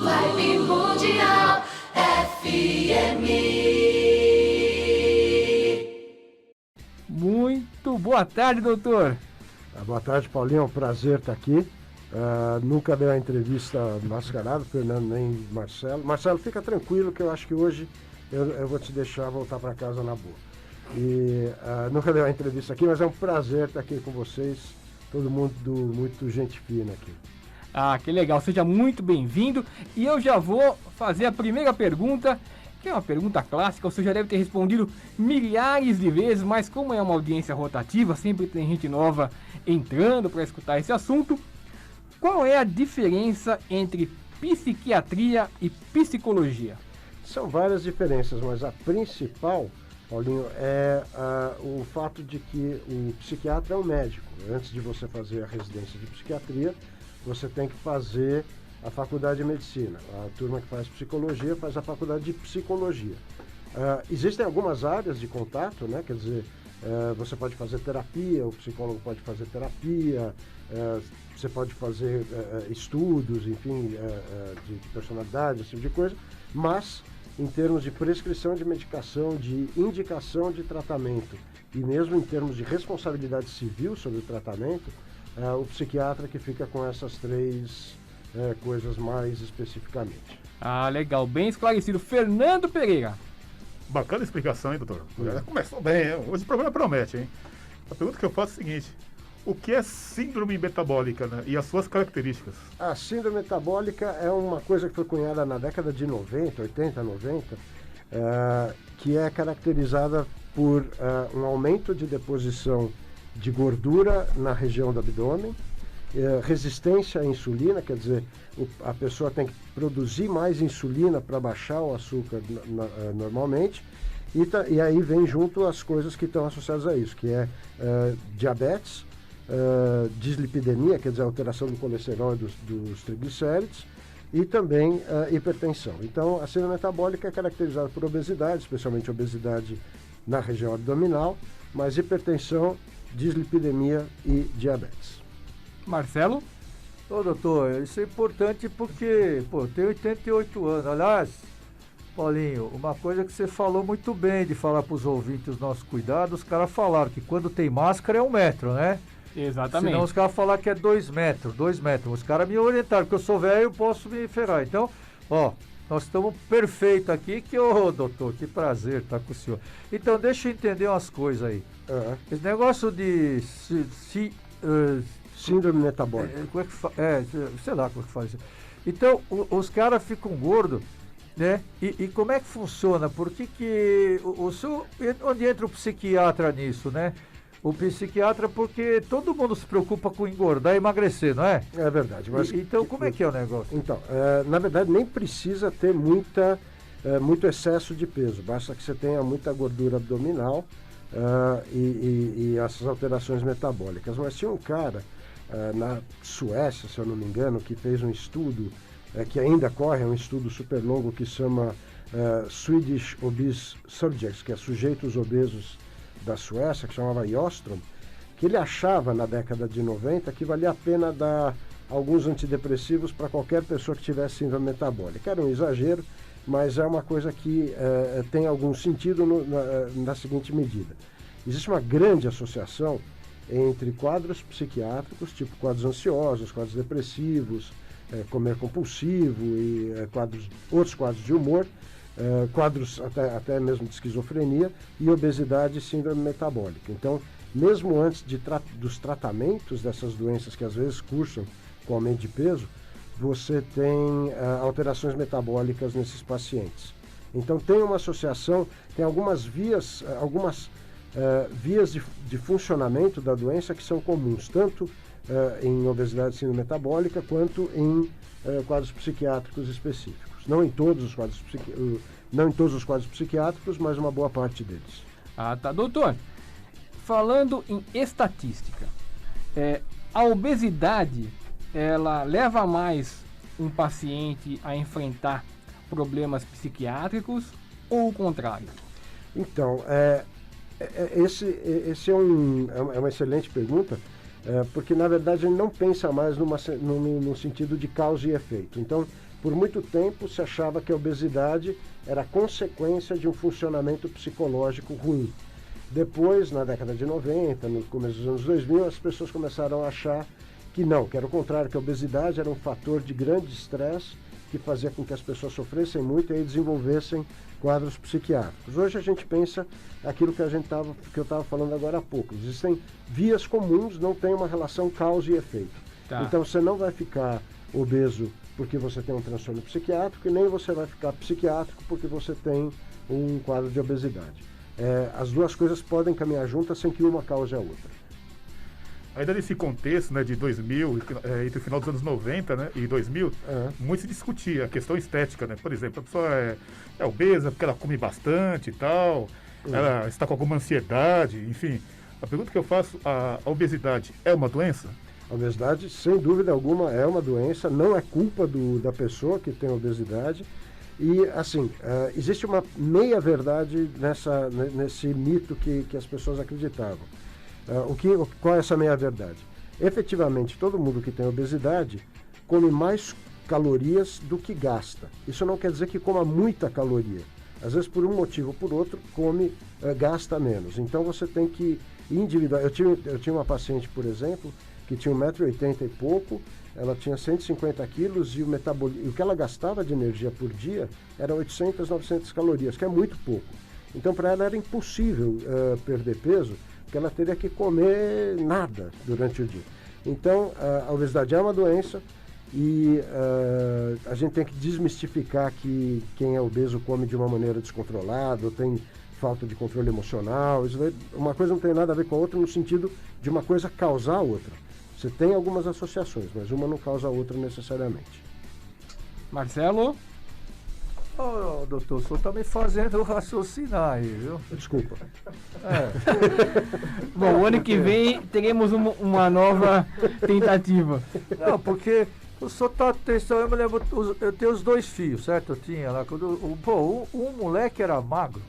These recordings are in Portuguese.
Vibe Mundial FM. Muito boa tarde, doutor. Boa tarde, Paulinho. É um prazer estar aqui. Nunca dei uma entrevista mascarada, Fernando nem Marcelo. Marcelo, fica tranquilo que eu acho que hoje eu vou te deixar voltar para casa na boa. E nunca dei uma entrevista aqui, mas é um prazer estar aqui com vocês. Todo mundo muito gente fina aqui. Ah, que legal. Seja muito bem-vindo. E eu já vou fazer a primeira pergunta, que é uma pergunta clássica. Você já deve ter respondido milhares de vezes, mas como é uma audiência rotativa, sempre tem gente nova entrando para escutar esse assunto. Qual é a diferença entre psiquiatria e psicologia? São várias diferenças, mas a principal, Paulinho, é o fato de que o psiquiatra é um médico. Antes de você fazer a residência de psiquiatria, você tem que fazer a faculdade de medicina. A turma que faz psicologia faz a faculdade de psicologia. Existem algumas áreas de contato, né? Quer dizer, você pode fazer terapia, o psicólogo pode fazer terapia, você pode fazer estudos, enfim, de personalidade, esse tipo de coisa, mas em termos de prescrição de medicação, de indicação de tratamento e mesmo em termos de responsabilidade civil sobre o tratamento, o psiquiatra que fica com essas três coisas mais especificamente. Ah, legal, bem esclarecido. Fernando Pereira. Bacana a explicação, hein, doutor? Começou bem, hein? Hoje o programa promete, hein? A pergunta que eu faço é a seguinte: o que é síndrome metabólica, né? E as suas características? A síndrome metabólica é uma coisa que foi cunhada na década de 90, 80, 90, que é caracterizada por um aumento de deposição de gordura na região do abdômen, resistência à insulina, quer dizer, a pessoa tem que produzir mais insulina para baixar o açúcar normalmente, e aí vem junto as coisas que estão associadas a isso, que é diabetes, dislipidemia, quer dizer, alteração do colesterol e dos triglicéridos, e também hipertensão. Então, a síndrome metabólica é caracterizada por obesidade, especialmente obesidade na região abdominal, mas hipertensão, dislipidemia e diabetes. Marcelo? Ô, doutor, isso é importante porque, eu tenho 88 anos. Aliás, Paulinho, uma coisa que você falou muito bem de falar para os ouvintes os nossos cuidados, os caras falaram que quando tem máscara é 1 metro, né? Exatamente. Senão os caras falaram que é 2 metros. Os caras me orientaram, porque eu sou velho, eu posso me ferrar. Então, nós estamos perfeitos aqui, doutor, que prazer estar com o senhor. Então, deixa eu entender umas coisas aí. Esse negócio de síndrome metabólica. Sei lá como é que faz isso. Então, os caras ficam gordos, né? E como é que funciona? Por que o senhor, onde entra o psiquiatra nisso, né? O psiquiatra, porque todo mundo se preocupa com engordar e emagrecer, não é? É verdade. Mas então, como é que é o negócio? Então, na verdade, nem precisa ter muito excesso de peso. Basta que você tenha muita gordura abdominal e essas alterações metabólicas. Mas tinha um cara na Suécia, se eu não me engano, que fez um estudo, que ainda corre, é um estudo super longo que chama Swedish Obese Subjects, que é sujeitos obesos da Suécia, que chamava Jostrom, que ele achava na década de 90 que valia a pena dar alguns antidepressivos para qualquer pessoa que tivesse síndrome metabólica. Era um exagero, mas é uma coisa que tem algum sentido na seguinte medida. Existe uma grande associação entre quadros psiquiátricos, tipo quadros ansiosos, quadros depressivos, comer compulsivo e outros quadros de humor, quadros até mesmo de esquizofrenia e obesidade e síndrome metabólica. Então, mesmo antes dos tratamentos dessas doenças que às vezes cursam com aumento de peso, você tem alterações metabólicas nesses pacientes. Então, tem uma associação, tem algumas vias de funcionamento da doença que são comuns, tanto em obesidade e síndrome metabólica, quanto em quadros psiquiátricos específicos. Não em todos os quadros psiquiátricos, mas uma boa parte deles. Ah, tá. Doutor, falando em estatística, a obesidade, ela leva mais um paciente a enfrentar problemas psiquiátricos ou o contrário? Então, esse é uma excelente pergunta, porque na verdade ele não pensa mais no sentido de causa e efeito. Então, Por muito tempo se achava que a obesidade era consequência de um funcionamento psicológico ruim. Depois, na década de 90, no começo dos anos 2000, as pessoas começaram a achar que não, que era o contrário, que a obesidade era um fator de grande estresse que fazia com que as pessoas sofressem muito e aí desenvolvessem quadros psiquiátricos. Hoje a gente pensa aquilo que eu estava falando agora há pouco. Existem vias comuns, não tem uma relação causa e efeito. Tá. Então você não vai ficar obeso porque você tem um transtorno psiquiátrico e nem você vai ficar psiquiátrico porque você tem um quadro de obesidade. As duas coisas podem caminhar juntas sem que uma cause a outra. Ainda nesse contexto, né, de 2000, entre o final dos anos 90, né, e 2000, muito se discutia a questão estética, né? Por exemplo, a pessoa é obesa porque ela come bastante e tal, ela está com alguma ansiedade, enfim. A pergunta que eu faço, a obesidade é uma doença? A obesidade, sem dúvida alguma, é uma doença, não é culpa da pessoa que tem obesidade. E, assim, existe uma meia-verdade nesse mito que as pessoas acreditavam. Qual é essa meia-verdade? Efetivamente, todo mundo que tem obesidade come mais calorias do que gasta. Isso não quer dizer que coma muita caloria. Às vezes, por um motivo ou por outro, gasta menos. Então, você tem que individuar. Eu tinha uma paciente, por exemplo, que tinha 1,80 m e pouco, ela tinha 150 quilos e o que ela gastava de energia por dia era 800, 900 calorias, que é muito pouco. Então, para ela era impossível perder peso, porque ela teria que comer nada durante o dia. Então, a obesidade é uma doença e a gente tem que desmistificar que quem é obeso come de uma maneira descontrolada, ou tem falta de controle emocional. Uma coisa não tem nada a ver com a outra no sentido de uma coisa causar a outra. Você tem algumas associações, mas uma não causa a outra necessariamente. Marcelo? Ô, doutor, o senhor está me fazendo raciocinar aí, viu? Desculpa. Bom, o ano que vem teremos uma nova tentativa. Não, porque o senhor está testando, eu me lembro, eu tenho os 2 filhos, certo? Eu tinha lá, um moleque era magro.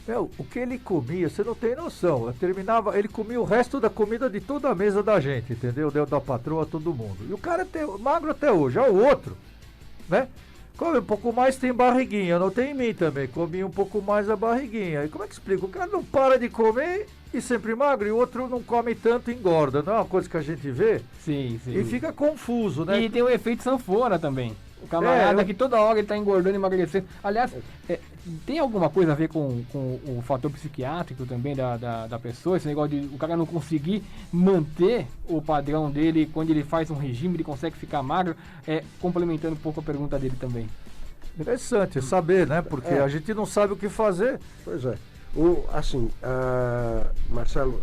Meu, o que ele comia, você não tem noção. Ele comia o resto da comida de toda a mesa da gente, entendeu? Deu da patroa, todo mundo. E o cara é magro até hoje. Já o outro, né? Come um pouco mais, tem barriguinha. Não tem em mim também. Comia um pouco mais a barriguinha. E como é que explica? O cara não para de comer e sempre magro, e o outro não come tanto e engorda. Não é uma coisa que a gente vê? Sim, sim. E fica confuso, né? E tem o efeito sanfona também. O camarada que toda hora ele tá engordando e emagrecendo. Aliás, tem alguma coisa a ver com o fator psiquiátrico também da pessoa? Esse negócio de o cara não conseguir manter o padrão dele quando ele faz um regime, ele consegue ficar magro? Complementando um pouco a pergunta dele também. Interessante saber, né? Porque a gente não sabe o que fazer. Pois é. Marcelo,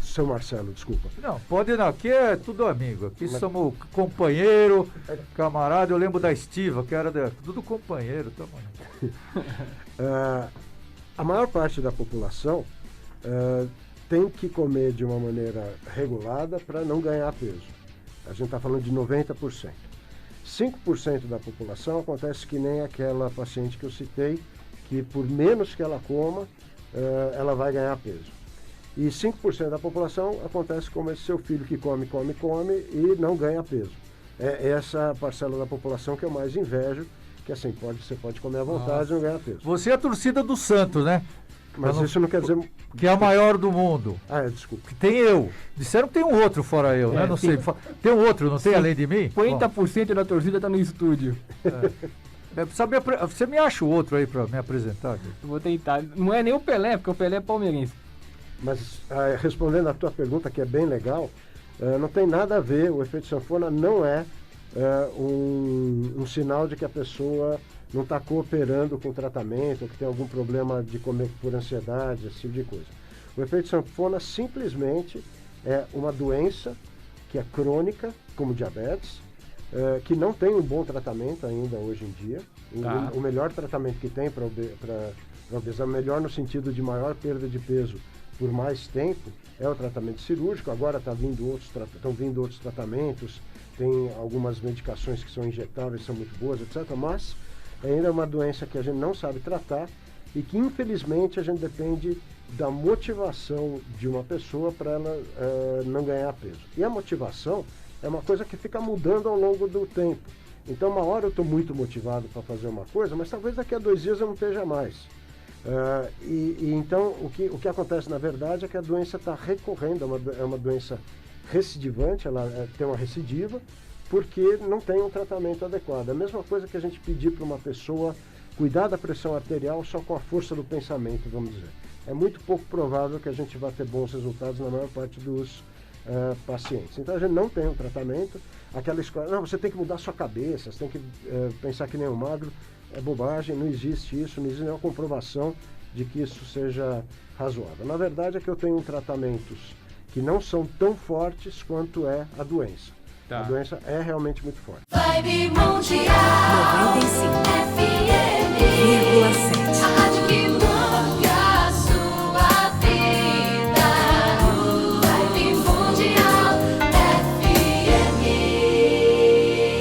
seu Marcelo, desculpa. Não, pode não, aqui é tudo amigo, aqui somos companheiro, camarada, eu lembro da Estiva, que era tudo companheiro. A maior parte da população tem que comer de uma maneira regulada para não ganhar peso. A gente está falando de 90%. 5% da população acontece que nem aquela paciente que eu citei, que por menos que ela coma, ela vai ganhar peso. E 5% da população acontece como esse seu filho que come e não ganha peso. É essa parcela da população que eu mais invejo, que assim, você pode comer à vontade e não ganhar peso. Você é a torcida do Santos, né? Mas isso não quer dizer... Que é a maior do mundo. Desculpa. Que tem eu. Disseram que tem um outro fora eu, né? Não sei. Tem um outro, não tem além de mim? 50% da torcida tá no estúdio. Você me acha o outro aí para me apresentar? Eu vou tentar. Não é nem o Pelé, porque o Pelé é palmeirense. Mas respondendo a tua pergunta, que é bem legal, não tem nada a ver, o efeito sanfona não é um sinal de que a pessoa não está cooperando com o tratamento, ou que tem algum problema de comer por ansiedade, esse tipo de coisa. O efeito sanfona simplesmente é uma doença que é crônica, como diabetes, que não tem um bom tratamento ainda hoje em dia. Tá. O melhor tratamento que tem para obesidade, melhor no sentido de maior perda de peso por mais tempo, é o tratamento cirúrgico. Agora estão vindo outros tratamentos, tem algumas medicações que são injetáveis, são muito boas, etc. Mas ainda é uma doença que a gente não sabe tratar e que, infelizmente, a gente depende da motivação de uma pessoa para ela não ganhar peso. E a motivação é uma coisa que fica mudando ao longo do tempo. Então, uma hora eu estou muito motivado para fazer uma coisa, mas talvez daqui a 2 dias eu não esteja mais. Então, o que acontece na verdade é que a doença está recorrendo, é uma doença recidivante, ela tem uma recidiva, porque não tem um tratamento adequado. A mesma coisa que a gente pedir para uma pessoa cuidar da pressão arterial só com a força do pensamento, vamos dizer. É muito pouco provável que a gente vá ter bons resultados na maior parte dos pacientes. Então a gente não tem um tratamento. Aquela escola, não, você tem que mudar sua cabeça, você tem que pensar que nem um magro. É bobagem, não existe isso, não existe nenhuma comprovação de que isso seja razoável. Na verdade é que eu tenho tratamentos que não são tão fortes quanto é a doença. Tá. A doença é realmente muito forte. Vibe Mundial 95,7.